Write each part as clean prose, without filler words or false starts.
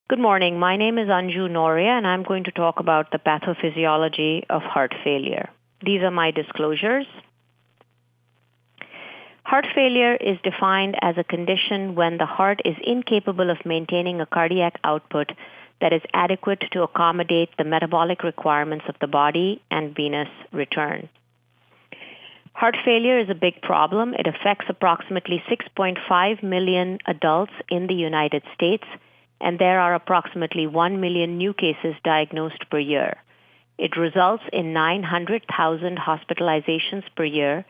Good morning. My name is Anju Noria, and I'm going to talk about the pathophysiology of heart failure. These are my disclosures. Heart failure is defined as a condition when the heart is incapable of maintaining a cardiac output that is adequate to accommodate the metabolic requirements of the body and venous return. Heart failure is a big problem. It affects approximately 6.5 million adults in the United States, and there are approximately 1 million new cases diagnosed per year. It results in 900,000 hospitalizations per year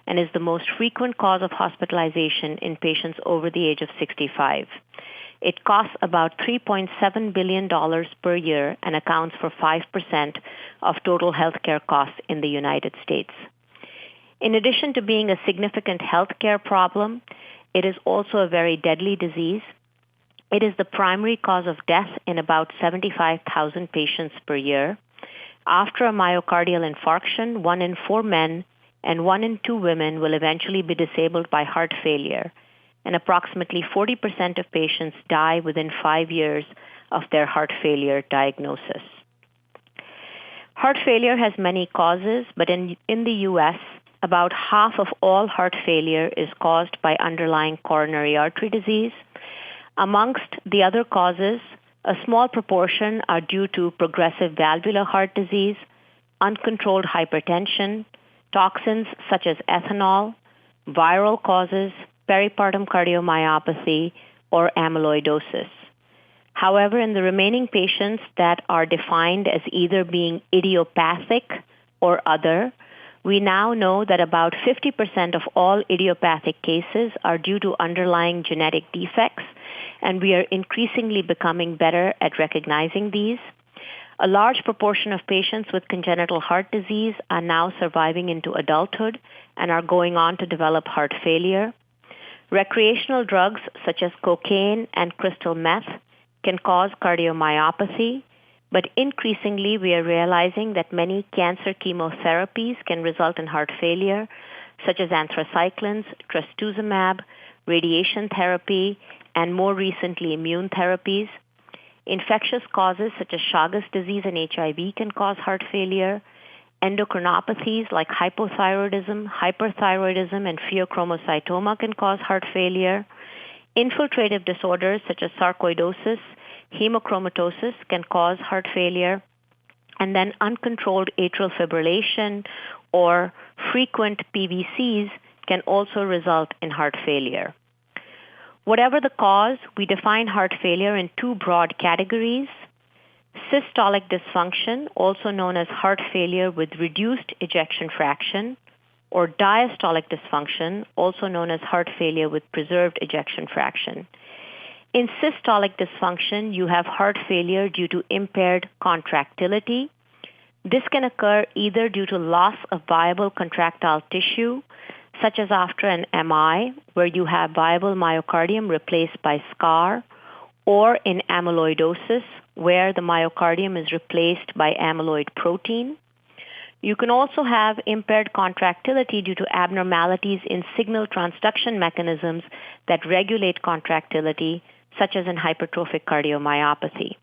and is the most frequent cause of hospitalization in patients over the age of 65. It costs about $3.7 billion per year and accounts for 5% of total healthcare costs in the United States. In addition to being a significant healthcare problem, it is also a very deadly disease. It is the primary cause of death in about 75,000 patients per year. After a myocardial infarction, 1 in 4 men and 1 in 2 women will eventually be disabled by heart failure, and approximately 40% of patients die within 5 years of their heart failure diagnosis. Heart failure has many causes, but in the U.S., about half of all heart failure is caused by underlying coronary artery disease. Amongst the other causes, a small proportion are due to progressive valvular heart disease, uncontrolled hypertension, toxins such as ethanol, viral causes, peripartum cardiomyopathy, or amyloidosis. However, in the remaining patients that are defined as either being idiopathic or other, we now know that about 50% of all idiopathic cases are due to underlying genetic defects, and we are increasingly becoming better at recognizing these. A large proportion of patients with congenital heart disease are now surviving into adulthood and are going on to develop heart failure. Recreational drugs such as cocaine and crystal meth can cause cardiomyopathy, but increasingly we are realizing that many cancer chemotherapies can result in heart failure, such as anthracyclines, trastuzumab, radiation therapy, and more recently immune therapies. Infectious causes such as Chagas disease and HIV can cause heart failure. Endocrinopathies like hypothyroidism, hyperthyroidism, and pheochromocytoma can cause heart failure. Infiltrative disorders such as sarcoidosis, hemochromatosis can cause heart failure. And then uncontrolled atrial fibrillation or frequent PVCs can also result in heart failure. Whatever the cause, we define heart failure in 2 broad categories: systolic dysfunction, also known as heart failure with reduced ejection fraction, or diastolic dysfunction, also known as heart failure with preserved ejection fraction. In systolic dysfunction, you have heart failure due to impaired contractility. This can occur either due to loss of viable contractile tissue, such as after an MI, where you have viable myocardium replaced by scar, or in amyloidosis, where the myocardium is replaced by amyloid protein. You can also have impaired contractility due to abnormalities in signal transduction mechanisms that regulate contractility, such as in hypertrophic cardiomyopathy.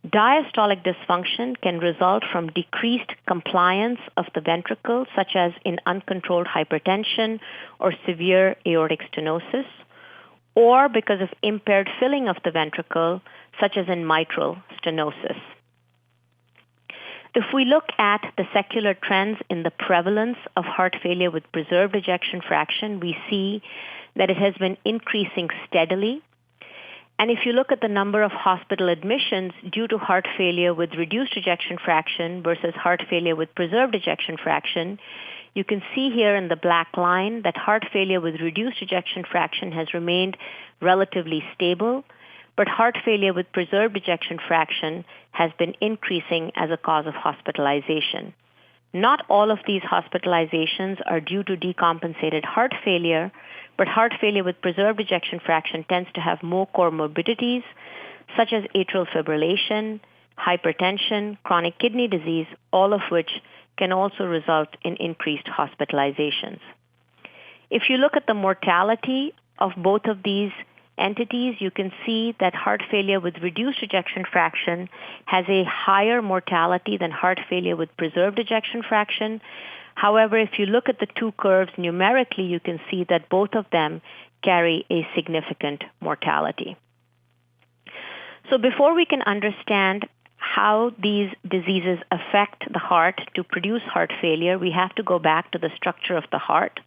Diastolic dysfunction can result from decreased compliance of the ventricle, such as in uncontrolled hypertension or severe aortic stenosis, or because of impaired filling of the ventricle, such as in mitral stenosis. If we look at the secular trends in the prevalence of heart failure with preserved ejection fraction, we see that it has been increasing steadily. And if you look at the number of hospital admissions due to heart failure with reduced ejection fraction versus heart failure with preserved ejection fraction, you can see here in the black line that heart failure with reduced ejection fraction has remained relatively stable, but heart failure with preserved ejection fraction has been increasing as a cause of hospitalization. Not all of these hospitalizations are due to decompensated heart failure, but heart failure with preserved ejection fraction tends to have more comorbidities, such as atrial fibrillation, hypertension, chronic kidney disease, all of which can also result in increased hospitalizations. If you look at the mortality of both of these entities, you can see that heart failure with reduced ejection fraction has a higher mortality than heart failure with preserved ejection fraction. However, if you look at the two curves numerically, you can see that both of them carry a significant mortality. So before we can understand how these diseases affect the heart to produce heart failure, we have to go back to the structure of the heart.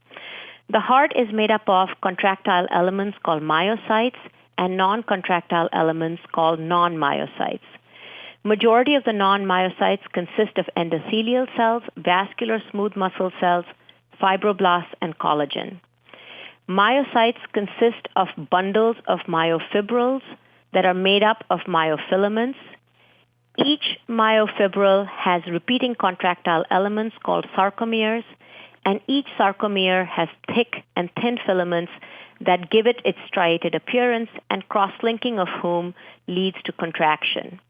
The heart is made up of contractile elements called myocytes and non-contractile elements called non-myocytes. Majority of the non-myocytes consist of endothelial cells, vascular smooth muscle cells, fibroblasts, and collagen. Myocytes consist of bundles of myofibrils that are made up of myofilaments. Each myofibril has repeating contractile elements called sarcomeres, and each sarcomere has thick and thin filaments that give it its striated appearance, and cross-linking of whom leads to contraction.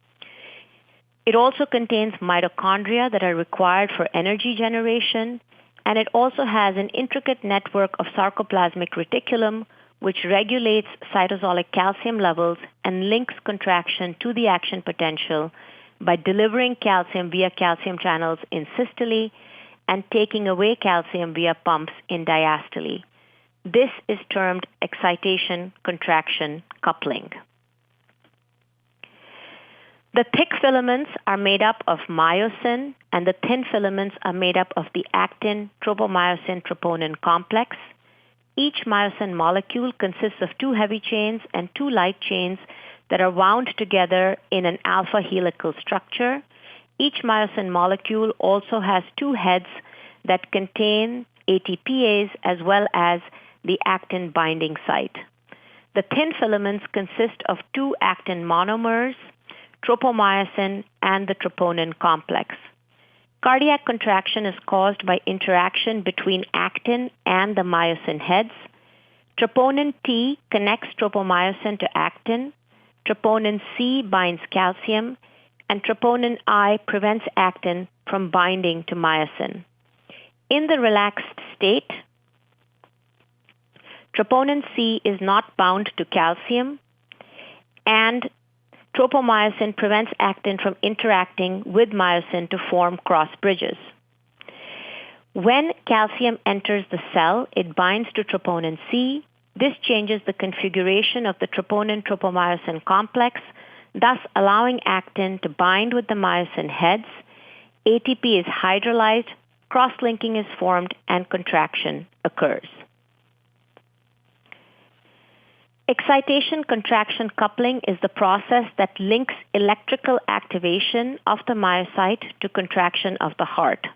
It also contains mitochondria that are required for energy generation, and it also has an intricate network of sarcoplasmic reticulum which regulates cytosolic calcium levels and links contraction to the action potential by delivering calcium via calcium channels in systole and taking away calcium via pumps in diastole. This is termed excitation-contraction coupling. The thick filaments are made up of myosin, and the thin filaments are made up of the actin-tropomyosin-troponin complex. Each myosin molecule consists of two heavy chains and two light chains that are wound together in an alpha helical structure. Each myosin molecule also has two heads that contain ATPase as well as the actin binding site. The thin filaments consist of two actin monomers, tropomyosin, and the troponin complex. Cardiac contraction is caused by interaction between actin and the myosin heads. Troponin T connects tropomyosin to actin. Troponin C binds calcium, and troponin I prevents actin from binding to myosin. In the relaxed state, troponin C is not bound to calcium, and tropomyosin prevents actin from interacting with myosin to form cross bridges. When calcium enters the cell, it binds to troponin C. This changes the configuration of the troponin-tropomyosin complex, thus allowing actin to bind with the myosin heads. ATP is hydrolyzed, cross-linking is formed, and contraction occurs. Excitation-contraction coupling is the process that links electrical activation of the myocyte to contraction of the heart.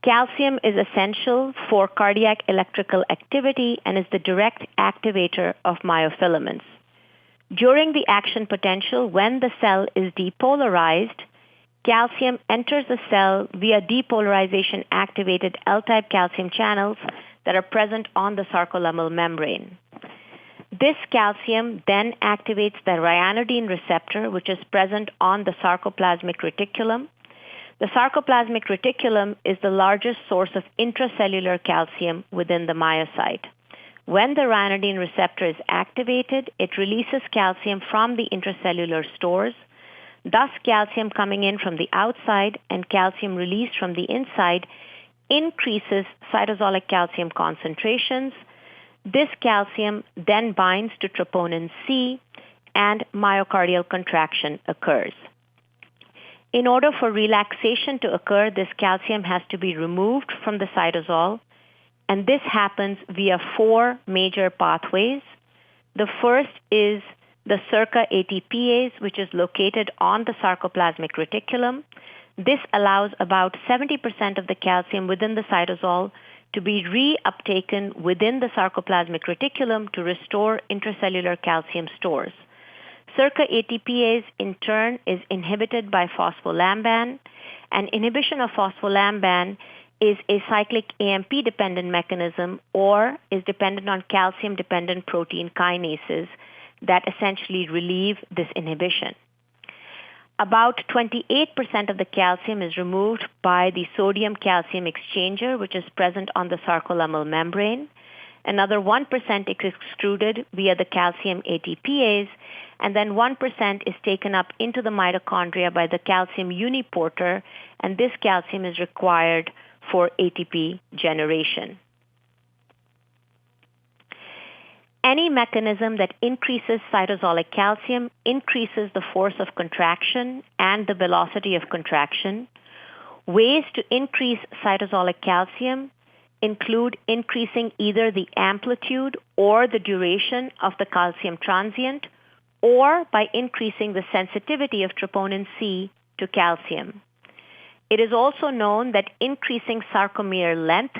Calcium is essential for cardiac electrical activity and is the direct activator of myofilaments. During the action potential, when the cell is depolarized, calcium enters the cell via depolarization-activated L-type calcium channels that are present on the sarcolemmal membrane. This calcium then activates the ryanodine receptor, which is present on the sarcoplasmic reticulum. The sarcoplasmic reticulum is the largest source of intracellular calcium within the myocyte. When the ryanodine receptor is activated, it releases calcium from the intracellular stores. Thus, calcium coming in from the outside and calcium released from the inside increases cytosolic calcium concentrations. This calcium then binds to troponin C, and myocardial contraction occurs. In order for relaxation to occur, this calcium has to be removed from the cytosol, and this happens via four major pathways. The first is the SERCA ATPase, which is located on the sarcoplasmic reticulum. This allows about 70% of the calcium within the cytosol to be reuptaken within the sarcoplasmic reticulum to restore intracellular calcium stores. SERCA ATPase, in turn, is inhibited by phospholamban, and inhibition of phospholamban is a cyclic AMP-dependent mechanism or is dependent on calcium-dependent protein kinases that essentially relieve this inhibition. About 28% of the calcium is removed by the sodium-calcium exchanger, which is present on the sarcolemmal membrane. Another 1% is excreted via the calcium ATPase, and then 1% is taken up into the mitochondria by the calcium uniporter, and this calcium is required for ATP generation. Any mechanism that increases cytosolic calcium increases the force of contraction and the velocity of contraction. Ways to increase cytosolic calcium include increasing either the amplitude or the duration of the calcium transient, or by increasing the sensitivity of troponin C to calcium. It is also known that increasing sarcomere length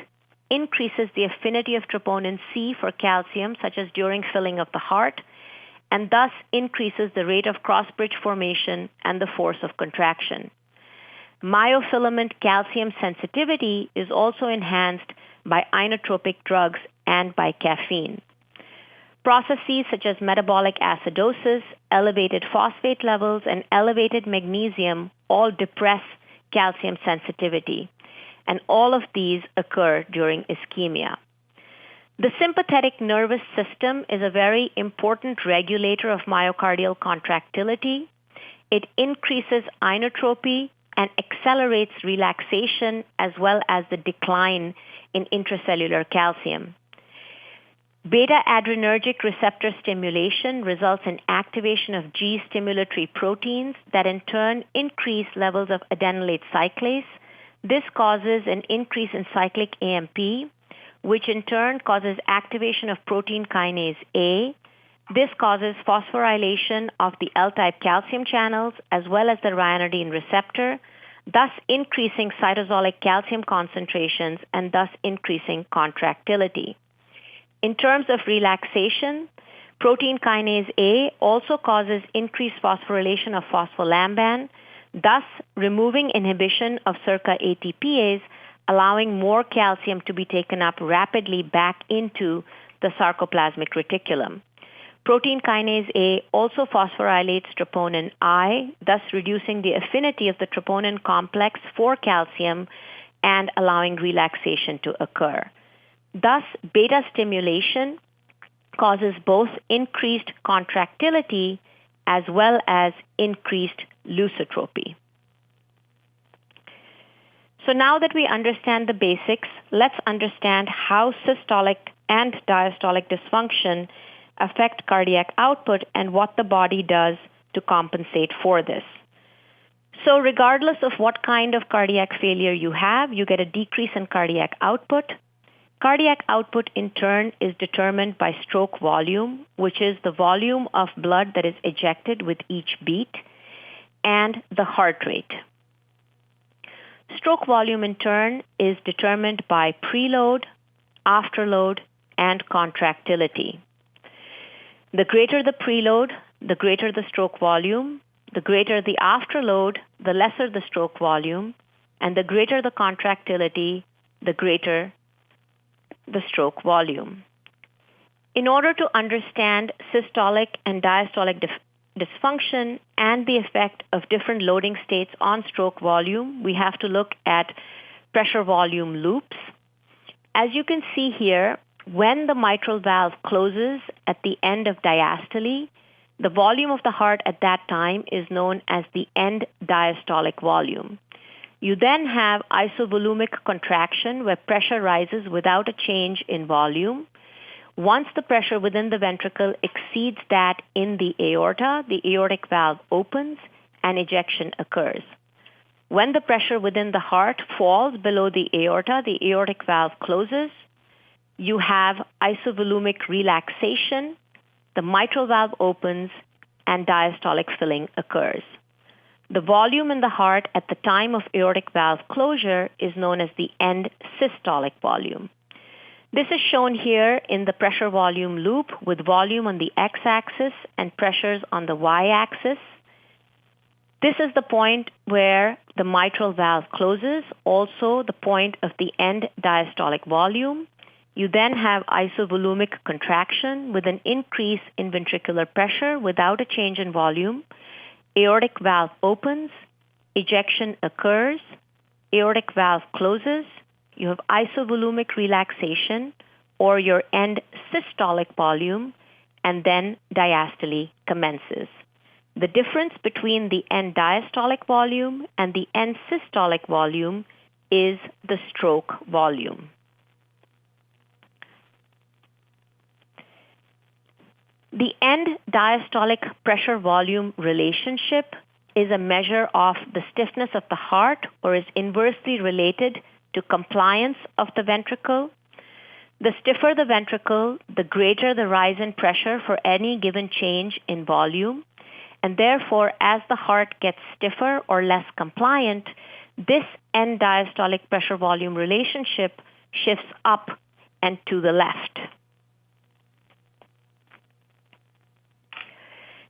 increases the affinity of troponin C for calcium, such as during filling of the heart, and thus increases the rate of cross-bridge formation and the force of contraction. Myofilament calcium sensitivity is also enhanced by inotropic drugs and by caffeine. Processes such as metabolic acidosis, elevated phosphate levels, and elevated magnesium all depress calcium sensitivity, and all of these occur during ischemia. The sympathetic nervous system is a very important regulator of myocardial contractility. It increases inotropy and accelerates relaxation as well as the decline in intracellular calcium. Beta-adrenergic receptor stimulation results in activation of G-stimulatory proteins that in turn increase levels of adenylate cyclase. This causes an increase in cyclic AMP, which in turn causes activation of protein kinase A. This causes phosphorylation of the L-type calcium channels as well as the ryanodine receptor, thus increasing cytosolic calcium concentrations and thus increasing contractility. In terms of relaxation, protein kinase A also causes increased phosphorylation of phospholamban, thus removing inhibition of circa ATPase, allowing more calcium to be taken up rapidly back into the sarcoplasmic reticulum. Protein kinase A also phosphorylates troponin I, thus reducing the affinity of the troponin complex for calcium and allowing relaxation to occur. Thus, beta stimulation causes both increased contractility as well as increased lusotropy. So now that we understand the basics, let's understand how systolic and diastolic dysfunction affect cardiac output and what the body does to compensate for this. So regardless of what kind of cardiac failure you have, you get a decrease in cardiac output. Cardiac output, in turn, is determined by stroke volume, which is the volume of blood that is ejected with each beat, and the heart rate. Stroke volume, in turn, is determined by preload, afterload, and contractility. The greater the preload, the greater the stroke volume. The greater the afterload, the lesser the stroke volume. And the greater the contractility, the greater the stroke volume. In order to understand systolic and diastolic dysfunction and the effect of different loading states on stroke volume, we have to look at pressure volume loops. As you can see here, when the mitral valve closes at the end of diastole, the volume of the heart at that time is known as the end diastolic volume. You then have isovolumic contraction where pressure rises without a change in volume. Once the pressure within the ventricle exceeds that in the aortic valve opens and ejection occurs. When the pressure within the heart falls below the aortic valve closes. You have isovolumic relaxation, the mitral valve opens, and diastolic filling occurs. The volume in the heart at the time of aortic valve closure is known as the end systolic volume. This is shown here in the pressure volume loop with volume on the x-axis and pressures on the y-axis. This is the point where the mitral valve closes, also the point of the end diastolic volume. You then have isovolumic contraction with an increase in ventricular pressure without a change in volume. Aortic valve opens, ejection occurs, aortic valve closes. You have isovolumic relaxation, or your end systolic volume, and then diastole commences. The difference between the end diastolic volume and the end systolic volume is the stroke volume. The end diastolic pressure-volume relationship is a measure of the stiffness of the heart, or is inversely related to compliance of the ventricle. The stiffer the ventricle, the greater the rise in pressure for any given change in volume. And therefore, as the heart gets stiffer or less compliant, this end diastolic pressure-volume relationship shifts up and to the left.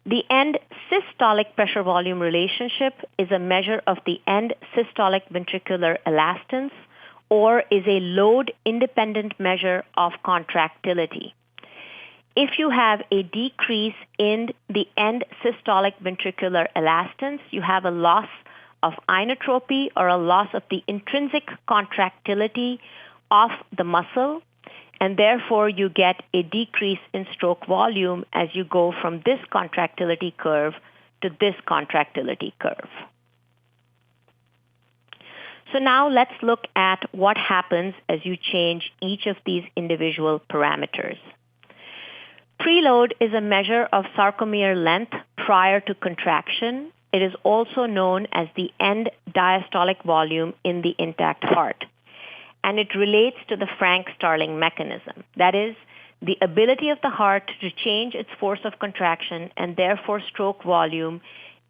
The end systolic pressure-volume relationship is a measure of the end systolic ventricular elastance, or is a load-independent measure of contractility. If you have a decrease in the end systolic ventricular elastance, you have a loss of inotropy, or a loss of the intrinsic contractility of the muscle, and therefore you get a decrease in stroke volume as you go from this contractility curve to this contractility curve. So now let's look at what happens as you change each of these individual parameters. Preload is a measure of sarcomere length prior to contraction. It is also known as the end diastolic volume in the intact heart. And it relates to the Frank-Starling mechanism. That is, the ability of the heart to change its force of contraction and therefore stroke volume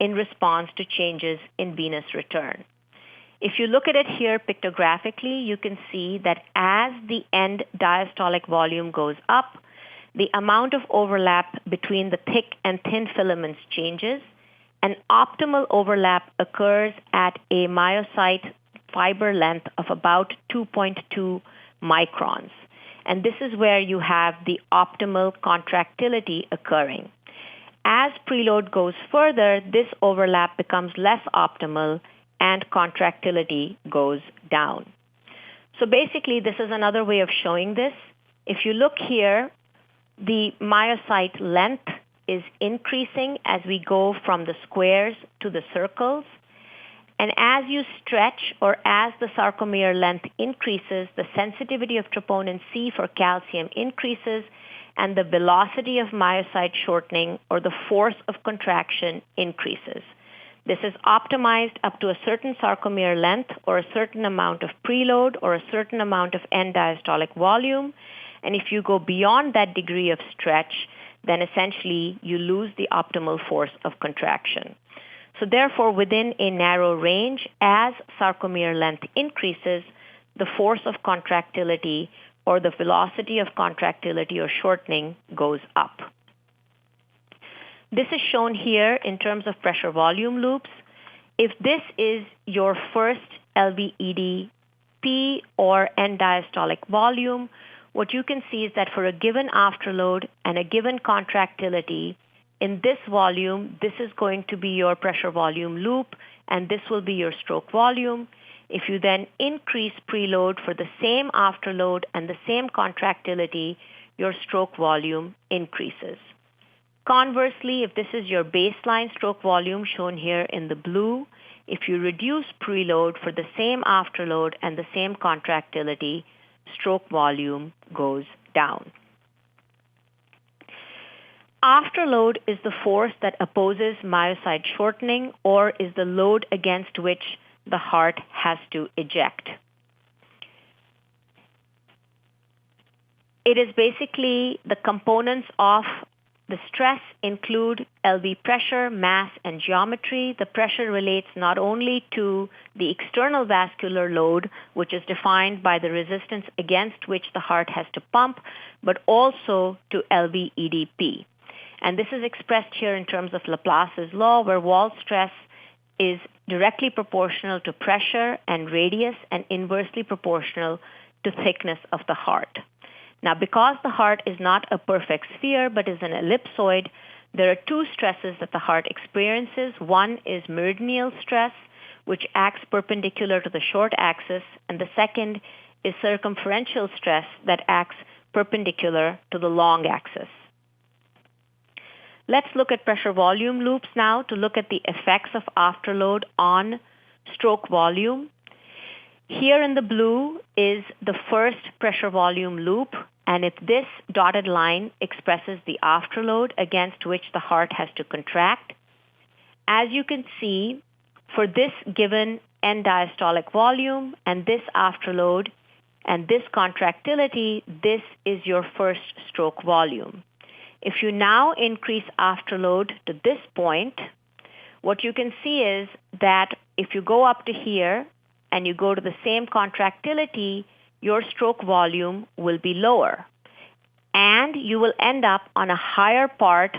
in response to changes in venous return. If you look at it here pictographically, you can see that as the end diastolic volume goes up, the amount of overlap between the thick and thin filaments changes. An optimal overlap occurs at a myocyte fiber length of about 2.2 microns. And this is where you have the optimal contractility occurring. As preload goes further, this overlap becomes less optimal and contractility goes down. So basically, this is another way of showing this. If you look here, the myocyte length is increasing as we go from the squares to the circles. And as you stretch, or as the sarcomere length increases, the sensitivity of troponin C for calcium increases, and the velocity of myocyte shortening, or the force of contraction, increases. This is optimized up to a certain sarcomere length, or a certain amount of preload, or a certain amount of end diastolic volume. And if you go beyond that degree of stretch, then essentially you lose the optimal force of contraction. So therefore, within a narrow range, as sarcomere length increases, the force of contractility, or the velocity of contractility or shortening, goes up. This is shown here in terms of pressure volume loops. If this is your first LVEDP or end diastolic volume, what you can see is that for a given afterload and a given contractility, in this volume, this is going to be your pressure volume loop, and this will be your stroke volume. If you then increase preload for the same afterload and the same contractility, your stroke volume increases. Conversely, if this is your baseline stroke volume shown here in the blue, if you reduce preload for the same afterload and the same contractility, stroke volume goes down. Afterload is the force that opposes myocyte shortening, or is the load against which the heart has to eject. It is basically the components of the stress include LV pressure, mass, and geometry. The pressure relates not only to the external vascular load, which is defined by the resistance against which the heart has to pump, but also to LV-EDP. And this is expressed here in terms of Laplace's law, where wall stress is directly proportional to pressure and radius, and inversely proportional to thickness of the heart. Now, because the heart is not a perfect sphere but is an ellipsoid, there are two stresses that the heart experiences. One is meridianal stress, which acts perpendicular to the short axis, and the second is circumferential stress that acts perpendicular to the long axis. Let's look at pressure volume loops now to look at the effects of afterload on stroke volume. Here in the blue is the first pressure volume loop, and this dotted line expresses the afterload against which the heart has to contract. As you can see, for this given end diastolic volume and this afterload and this contractility, this is your first stroke volume. If you now increase afterload to this point, what you can see is that if you go up to here and you go to the same contractility, your stroke volume will be lower. And you will end up on a higher part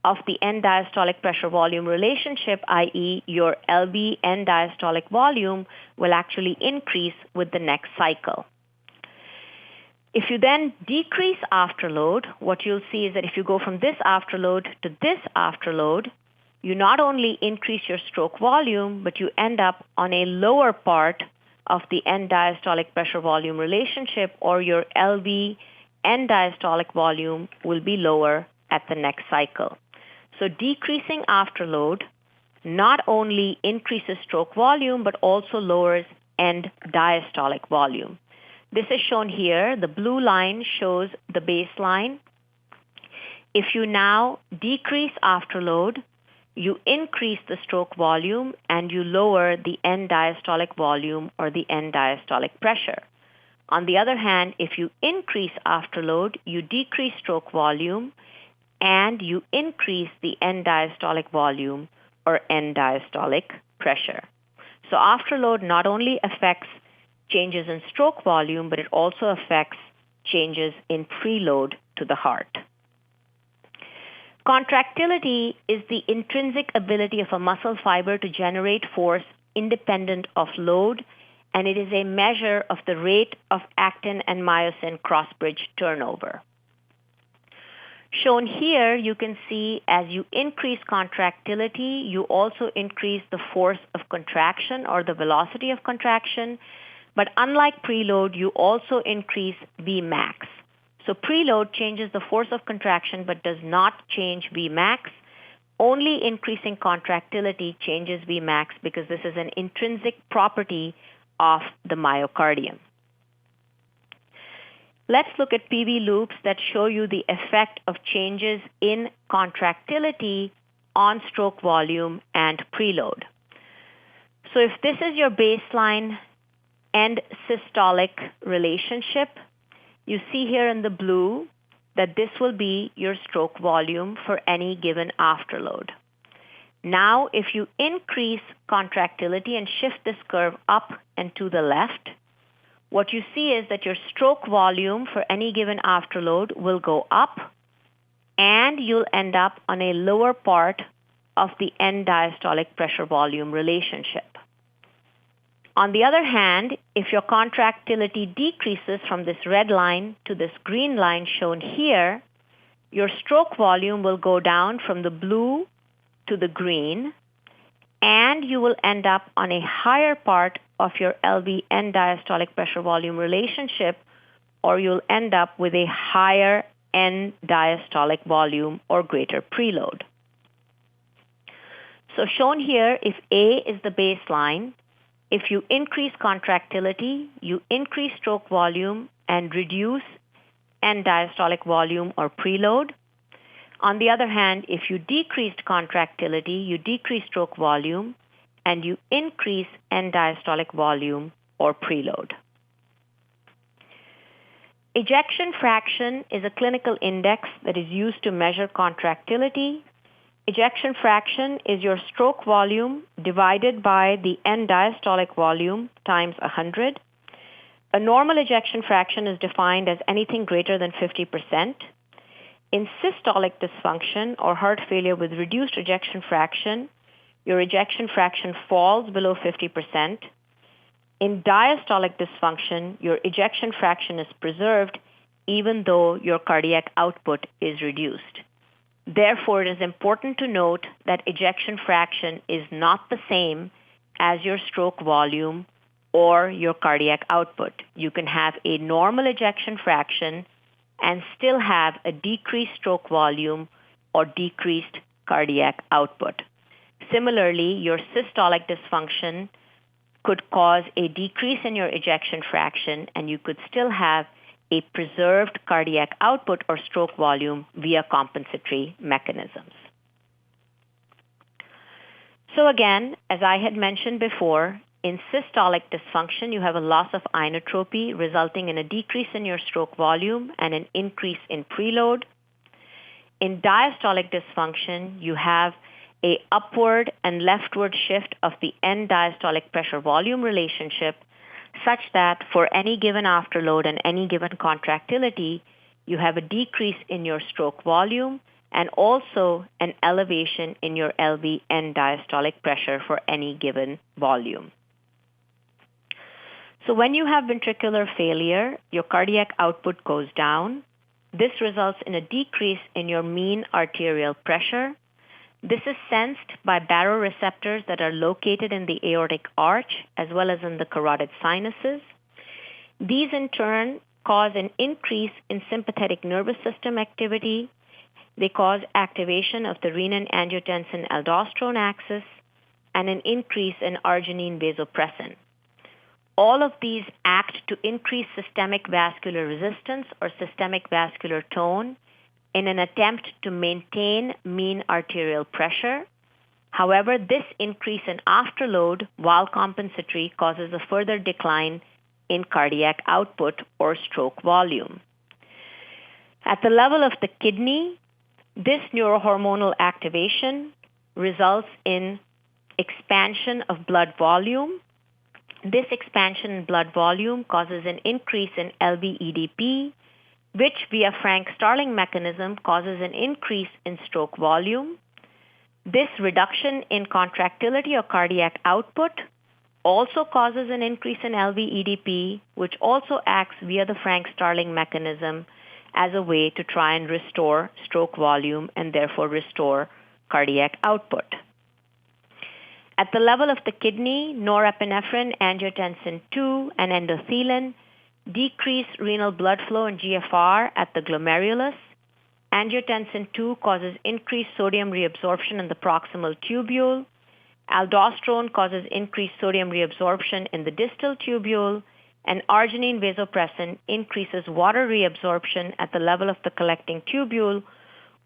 of the end diastolic pressure volume relationship, i.e. your LV end diastolic volume will actually increase with the next cycle. If you then decrease afterload, what you'll see is that if you go from this afterload to this afterload, you not only increase your stroke volume, but you end up on a lower part of the end diastolic pressure volume relationship, or your LV end diastolic volume will be lower at the next cycle. So decreasing afterload not only increases stroke volume, but also lowers end diastolic volume. This is shown here. The blue line shows the baseline. If you now decrease afterload, you increase the stroke volume and you lower the end diastolic volume or the end diastolic pressure. On the other hand, if you increase afterload, you decrease stroke volume and you increase the end diastolic volume or end diastolic pressure. So afterload not only affects changes in stroke volume, but it also affects changes in preload to the heart. Contractility is the intrinsic ability of a muscle fiber to generate force independent of load, and it is a measure of the rate of actin and myosin cross-bridge turnover. Shown here, you can see as you increase contractility, you also increase the force of contraction or the velocity of contraction. But unlike preload, you also increase Vmax. So preload changes the force of contraction but does not change Vmax. Only increasing contractility changes Vmax because this is an intrinsic property of the myocardium. Let's look at PV loops that show you the effect of changes in contractility on stroke volume and preload. So if this is your baseline end systolic relationship, you see here in the blue that this will be your stroke volume for any given afterload. Now, if you increase contractility and shift this curve up and to the left, what you see is that your stroke volume for any given afterload will go up, and you'll end up on a lower part of the end diastolic pressure volume relationship. On the other hand, if your contractility decreases from this red line to this green line shown here, your stroke volume will go down from the blue to the green, and you will end up on a higher part of your LV end diastolic pressure volume relationship, or you'll end up with a higher end diastolic volume or greater preload. So shown here, if A is the baseline, if you increase contractility, you increase stroke volume and reduce end diastolic volume or preload. On the other hand, if you decreased contractility, you decrease stroke volume and you increase end diastolic volume or preload. Ejection fraction is a clinical index that is used to measure contractility. Ejection fraction is your stroke volume divided by the end diastolic volume times 100. A normal ejection fraction is defined as anything greater than 50%. In systolic dysfunction or heart failure with reduced ejection fraction, your ejection fraction falls below 50%. In diastolic dysfunction, your ejection fraction is preserved even though your cardiac output is reduced. Therefore, it is important to note that ejection fraction is not the same as your stroke volume or your cardiac output. You can have a normal ejection fraction and still have a decreased stroke volume or decreased cardiac output. Similarly, your systolic dysfunction could cause a decrease in your ejection fraction, and you could still have a preserved cardiac output or stroke volume via compensatory mechanisms. So again, as I had mentioned before, in systolic dysfunction, you have a loss of inotropy resulting in a decrease in your stroke volume and an increase in preload. In diastolic dysfunction, you have a upward and leftward shift of the end diastolic pressure-volume relationship such that for any given afterload and any given contractility, you have a decrease in your stroke volume and also an elevation in your LV end diastolic pressure for any given volume. So when you have ventricular failure, your cardiac output goes down. This results in a decrease in your mean arterial pressure. This is sensed by baroreceptors that are located in the aortic arch as well as in the carotid sinuses. These in turn cause an increase in sympathetic nervous system activity. They cause activation of the renin-angiotensin-aldosterone axis and an increase in arginine vasopressin. All of these act to increase systemic vascular resistance or systemic vascular tone in an attempt to maintain mean arterial pressure. However, this increase in afterload, while compensatory, causes a further decline in cardiac output or stroke volume. At the level of the kidney, this neurohormonal activation results in expansion of blood volume. This expansion in blood volume causes an increase in LV-EDP, which via Frank-Starling mechanism causes an increase in stroke volume. This reduction in contractility or cardiac output also causes an increase in LV-EDP, which also acts via the Frank-Starling mechanism as a way to try and restore stroke volume and therefore restore cardiac output. At the level of the kidney, norepinephrine, angiotensin II, and endothelin decrease renal blood flow and GFR at the glomerulus. Angiotensin II causes increased sodium reabsorption in the proximal tubule. Aldosterone causes increased sodium reabsorption in the distal tubule. And arginine vasopressin increases water reabsorption at the level of the collecting tubule,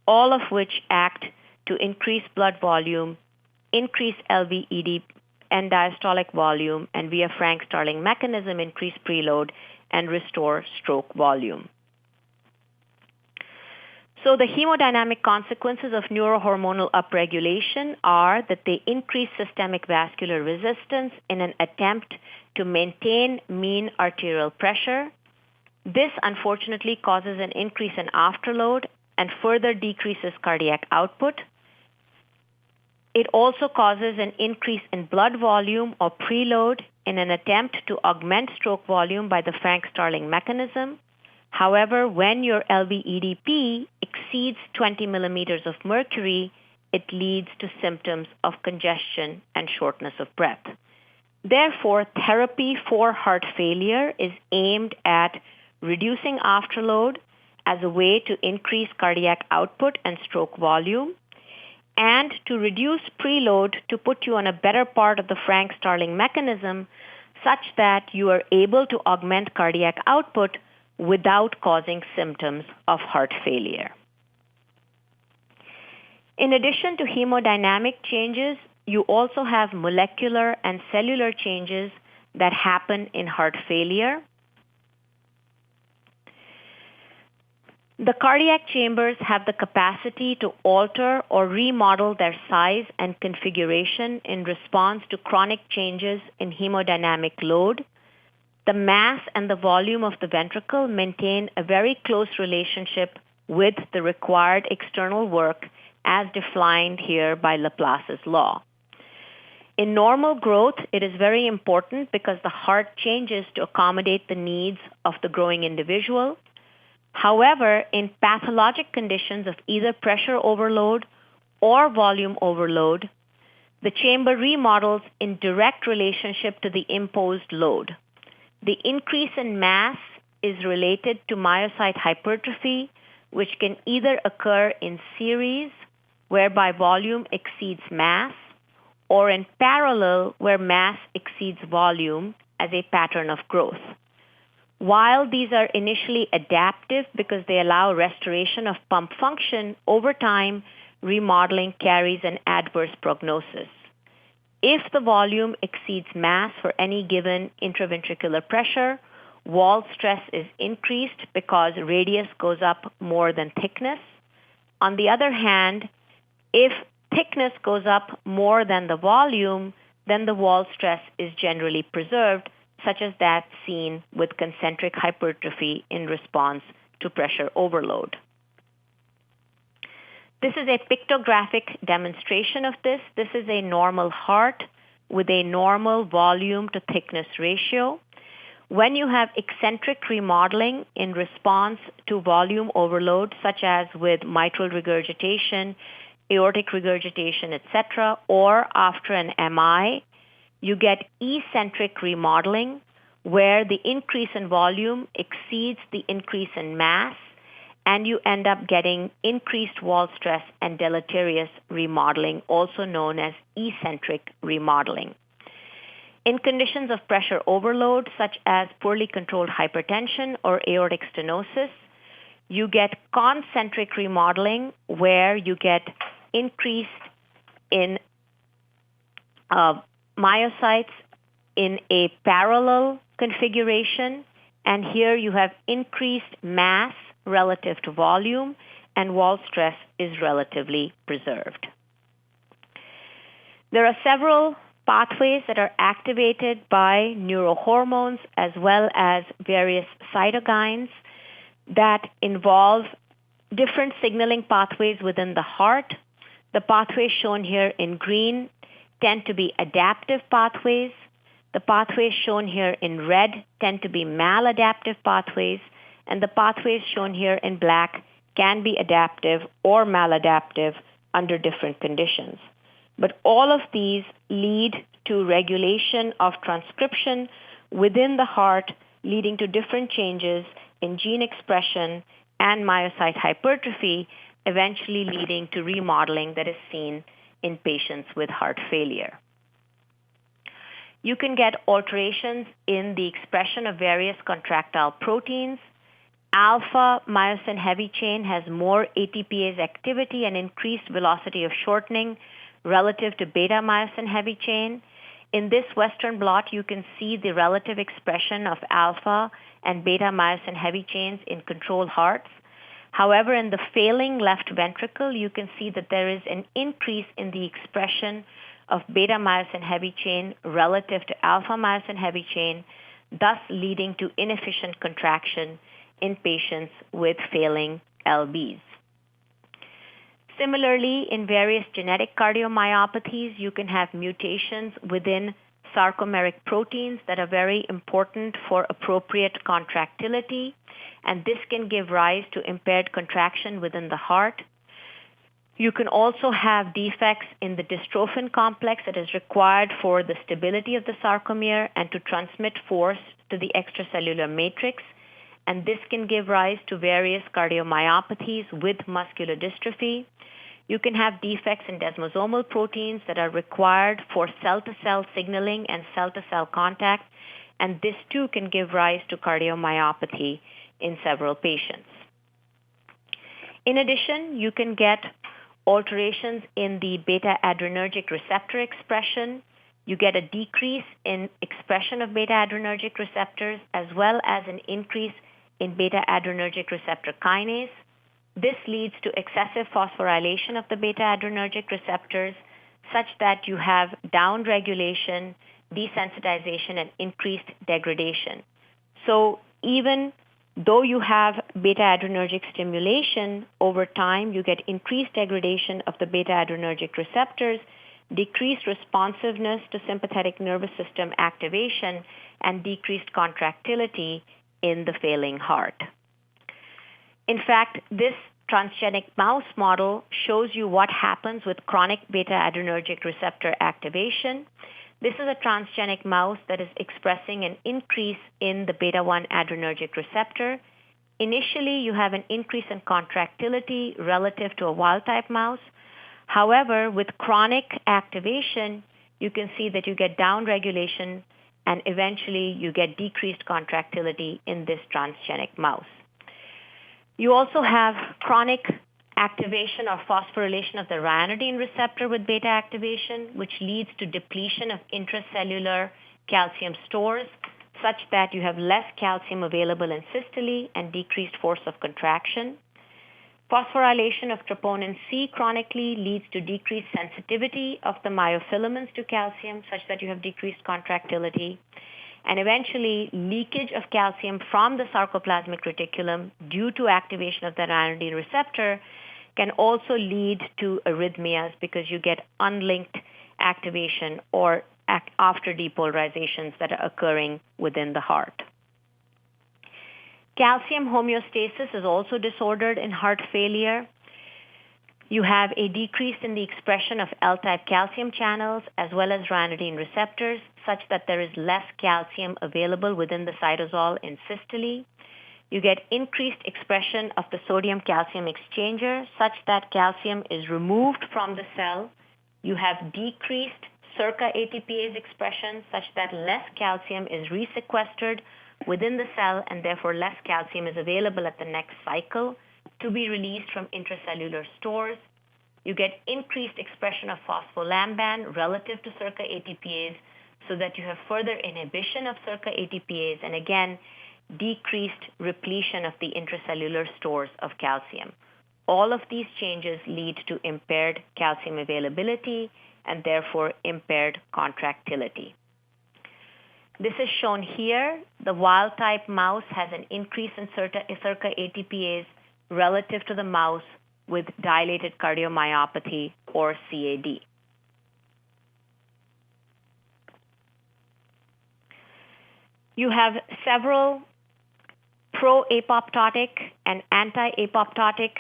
all of which act to increase blood volume, increase LV-ED and diastolic volume, and via Frank-Starling mechanism increase preload and restore stroke volume. So the hemodynamic consequences of neurohormonal upregulation are that they increase systemic vascular resistance in an attempt to maintain mean arterial pressure. This unfortunately causes an increase in afterload and further decreases cardiac output. It also causes an increase in blood volume or preload in an attempt to augment stroke volume by the Frank-Starling mechanism. However, when your LV-EDP exceeds 20 millimeters of mercury, it leads to symptoms of congestion and shortness of breath. Therefore, therapy for heart failure is aimed at reducing afterload as a way to increase cardiac output and stroke volume, and to reduce preload to put you on a better part of the Frank-Starling mechanism such that you are able to augment cardiac output without causing symptoms of heart failure. In addition to hemodynamic changes, you also have molecular and cellular changes that happen in heart failure. The cardiac chambers have the capacity to alter or remodel their size and configuration in response to chronic changes in hemodynamic load. The mass and the volume of the ventricle maintain a very close relationship with the required external work as defined here by Laplace's law. In normal growth, it is very important because the heart changes to accommodate the needs of the growing individual. However, in pathologic conditions of either pressure overload or volume overload, the chamber remodels in direct relationship to the imposed load. The increase in mass is related to myocyte hypertrophy, which can either occur in series, whereby volume exceeds mass, or in parallel, where mass exceeds volume as a pattern of growth. While these are initially adaptive because they allow restoration of pump function, over time, remodeling carries an adverse prognosis. If the volume exceeds mass for any given intraventricular pressure, wall stress is increased because radius goes up more than thickness. On the other hand, if thickness goes up more than the volume, then the wall stress is generally preserved, such as that seen with concentric hypertrophy in response to pressure overload. This is a pictographic demonstration of this. This is a normal heart with a normal volume to thickness ratio. When you have eccentric remodeling in response to volume overload, such as with mitral regurgitation, aortic regurgitation, etc., or after an MI, you get eccentric remodeling, where the increase in volume exceeds the increase in mass, and you end up getting increased wall stress and deleterious remodeling, also known as eccentric remodeling. In conditions of pressure overload, such as poorly controlled hypertension or aortic stenosis, you get concentric remodeling, where you get increase in myocytes in a parallel configuration, and here you have increased mass relative to volume, and wall stress is relatively preserved. There are several pathways that are activated by neurohormones as well as various cytokines that involve different signaling pathways within the heart. The pathways shown here in green tend to be adaptive pathways. The pathways shown here in red tend to be maladaptive pathways, and the pathways shown here in black can be adaptive or maladaptive under different conditions. But all of these lead to regulation of transcription within the heart, leading to different changes in gene expression and myocyte hypertrophy, eventually leading to remodeling that is seen in patients with heart failure. You can get alterations in the expression of various contractile proteins. Alpha myosin heavy chain has more ATPase activity and increased velocity of shortening relative to beta myosin heavy chain. In this Western blot, you can see the relative expression of alpha and beta myosin heavy chains in control hearts. However, in the failing left ventricle, you can see that there is an increase in the expression of beta myosin heavy chain relative to alpha myosin heavy chain, thus leading to inefficient contraction in patients with failing LBs. Similarly, in various genetic cardiomyopathies, you can have mutations within sarcomeric proteins that are very important for appropriate contractility, and this can give rise to impaired contraction within the heart. You can also have defects in the dystrophin complex that is required for the stability of the sarcomere and to transmit force to the extracellular matrix, and this can give rise to various cardiomyopathies with muscular dystrophy. You can have defects in desmosomal proteins that are required for cell-to-cell signaling and cell-to-cell contact, and this too can give rise to cardiomyopathy in several patients. In addition, you can get alterations in the beta-adrenergic receptor expression. You get a decrease in expression of beta-adrenergic receptors as well as an increase in beta-adrenergic receptor kinase. This leads to excessive phosphorylation of the beta-adrenergic receptors such that you have downregulation, desensitization, and increased degradation. So even though you have beta-adrenergic stimulation, over time you get increased degradation of the beta-adrenergic receptors, decreased responsiveness to sympathetic nervous system activation, and decreased contractility in the failing heart. In fact, this transgenic mouse model shows you what happens with chronic beta-adrenergic receptor activation. This is a transgenic mouse that is expressing an increase in the beta-1 adrenergic receptor. Initially, you have an increase in contractility relative to a wild-type mouse. However, with chronic activation, you can see that you get downregulation and eventually you get decreased contractility in this transgenic mouse. You also have chronic activation or phosphorylation of the ryanodine receptor with beta activation, which leads to depletion of intracellular calcium stores, such that you have less calcium available in systole and decreased force of contraction. Phosphorylation of troponin C chronically leads to decreased sensitivity of the myofilaments to calcium, such that you have decreased contractility. And eventually, leakage of calcium from the sarcoplasmic reticulum due to activation of the ryanodine receptor can also lead to arrhythmias because you get unlinked activation or after depolarizations that are occurring within the heart. Calcium homeostasis is also disordered in heart failure. You have a decrease in the expression of L-type calcium channels as well as ryanodine receptors, such that there is less calcium available within the cytosol in systole. You get increased expression of the sodium-calcium exchanger, such that calcium is removed from the cell. You have decreased circa ATPase expression, such that less calcium is resequestered within the cell, and therefore less calcium is available at the next cycle to be released from intracellular stores. You get increased expression of phospholamban relative to circa ATPase, so that you have further inhibition of circa ATPase, and again, decreased repletion of the intracellular stores of calcium. All of these changes lead to impaired calcium availability and therefore impaired contractility. This is shown here. The wild-type mouse has an increase in circa ATPase relative to the mouse with dilated cardiomyopathy or CAD. You have several pro-apoptotic and anti-apoptotic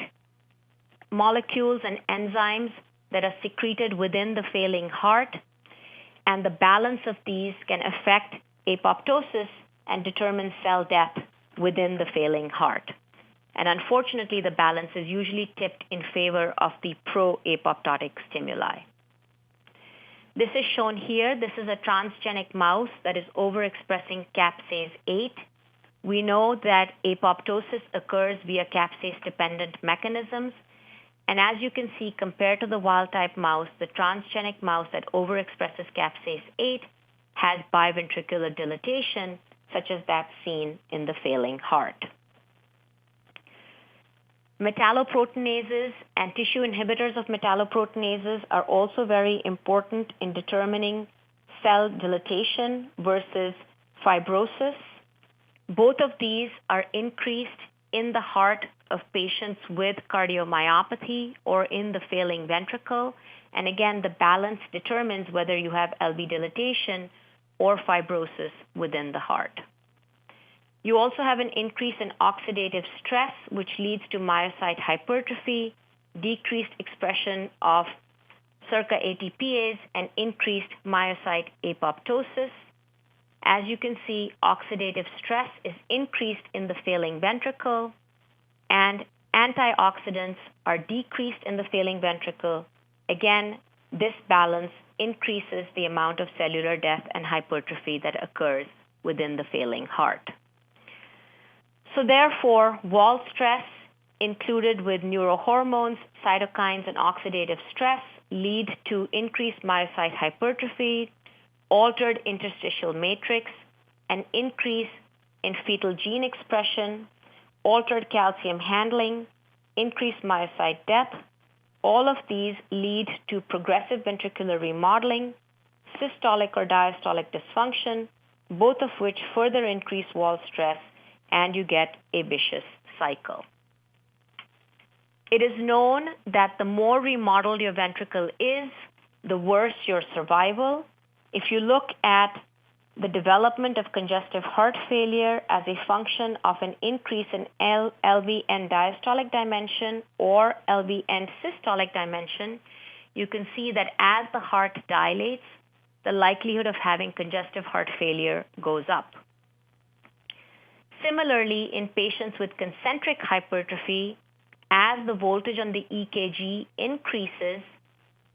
molecules and enzymes that are secreted within the failing heart, and the balance of these can affect apoptosis and determine cell death within the failing heart. And unfortunately, the balance is usually tipped in favor of the pro-apoptotic stimuli. This is shown here. This is a transgenic mouse that is overexpressing capsase 8. We know that apoptosis occurs via capsase-dependent mechanisms. And as you can see, compared to the wild-type mouse, the transgenic mouse that overexpresses capsase 8 has biventricular dilatation, such as that seen in the failing heart. Metalloproteinases and tissue inhibitors of metalloproteinases are also very important in determining cell dilatation versus fibrosis. Both of these are increased in the heart of patients with cardiomyopathy or in the failing ventricle. And again, the balance determines whether you have LV dilatation or fibrosis within the heart. You also have an increase in oxidative stress, which leads to myocyte hypertrophy, decreased expression of circa ATPase, and increased myocyte apoptosis. As you can see, oxidative stress is increased in the failing ventricle, and antioxidants are decreased in the failing ventricle. Again, this balance increases the amount of cellular death and hypertrophy that occurs within the failing heart. So therefore, wall stress included with neurohormones, cytokines, and oxidative stress lead to increased myocyte hypertrophy, altered interstitial matrix, an increase in fetal gene expression, altered calcium handling, increased myocyte death. All of these lead to progressive ventricular remodeling, systolic or diastolic dysfunction, both of which further increase wall stress, and you get a vicious cycle. It is known that the more remodeled your ventricle is, the worse your survival. If you look at the development of congestive heart failure as a function of an increase in LVN diastolic dimension or LVN systolic dimension, you can see that as the heart dilates, the likelihood of having congestive heart failure goes up. Similarly, in patients with concentric hypertrophy, as the voltage on the EKG increases,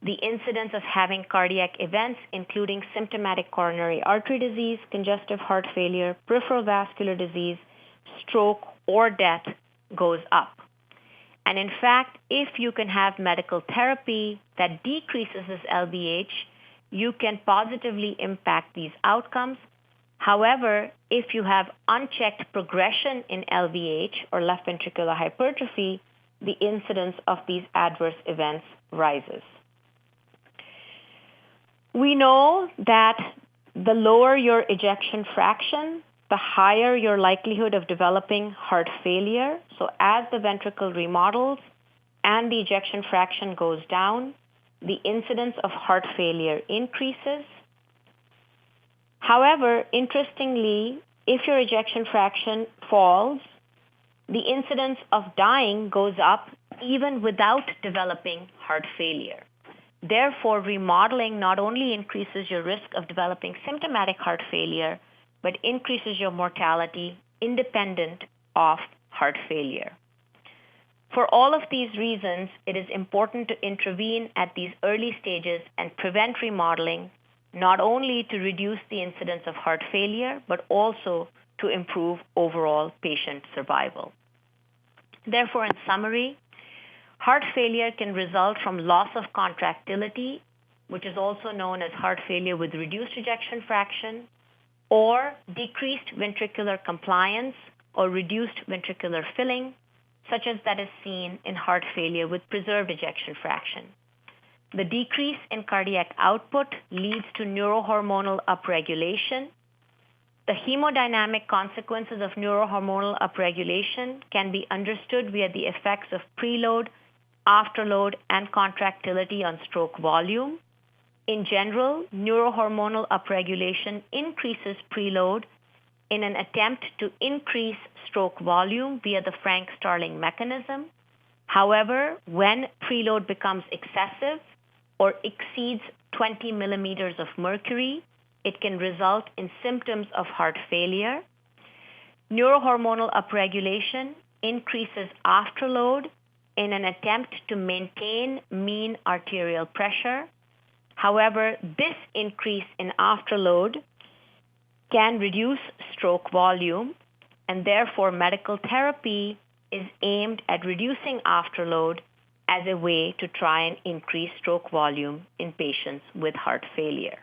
the incidence of having cardiac events, including symptomatic coronary artery disease, congestive heart failure, peripheral vascular disease, stroke, or death, goes up. And in fact, if you can have medical therapy that decreases this LVH, you can positively impact these outcomes. However, if you have unchecked progression in LVH or left ventricular hypertrophy, the incidence of these adverse events rises. We know that the lower your ejection fraction, the higher your likelihood of developing heart failure. So as the ventricle remodels and the ejection fraction goes down, the incidence of heart failure increases. However, interestingly, if your ejection fraction falls, the incidence of dying goes up even without developing heart failure. Therefore, remodeling not only increases your risk of developing symptomatic heart failure, but increases your mortality independent of heart failure. For all of these reasons, it is important to intervene at these early stages and prevent remodeling, not only to reduce the incidence of heart failure, but also to improve overall patient survival. Therefore, in summary, heart failure can result from loss of contractility, which is also known as heart failure with reduced ejection fraction, or decreased ventricular compliance or reduced ventricular filling, such as that is seen in heart failure with preserved ejection fraction. The decrease in cardiac output leads to neurohormonal upregulation. The hemodynamic consequences of neurohormonal upregulation can be understood via the effects of preload, afterload, and contractility on stroke volume. In general, neurohormonal upregulation increases preload in an attempt to increase stroke volume via the Frank-Starling mechanism. However, when preload becomes excessive or exceeds 20 millimeters of mercury, it can result in symptoms of heart failure. Neurohormonal upregulation increases afterload in an attempt to maintain mean arterial pressure. However, this increase in afterload can reduce stroke volume, and therefore medical therapy is aimed at reducing afterload as a way to try and increase stroke volume in patients with heart failure.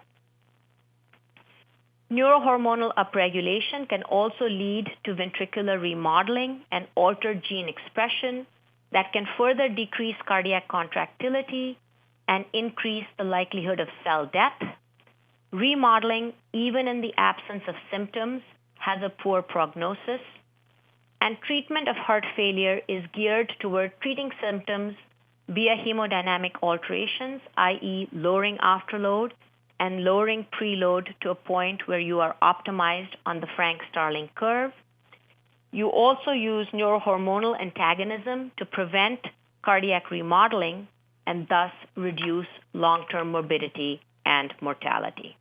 Neurohormonal upregulation can also lead to ventricular remodeling and altered gene expression that can further decrease cardiac contractility and increase the likelihood of cell death. Remodeling, even in the absence of symptoms, has a poor prognosis, and treatment of heart failure is geared toward treating symptoms via hemodynamic alterations, i.e. lowering afterload and lowering preload to a point where you are optimized on the Frank-Starling curve. You also use neurohormonal antagonism to prevent cardiac remodeling and thus reduce long-term morbidity and mortality.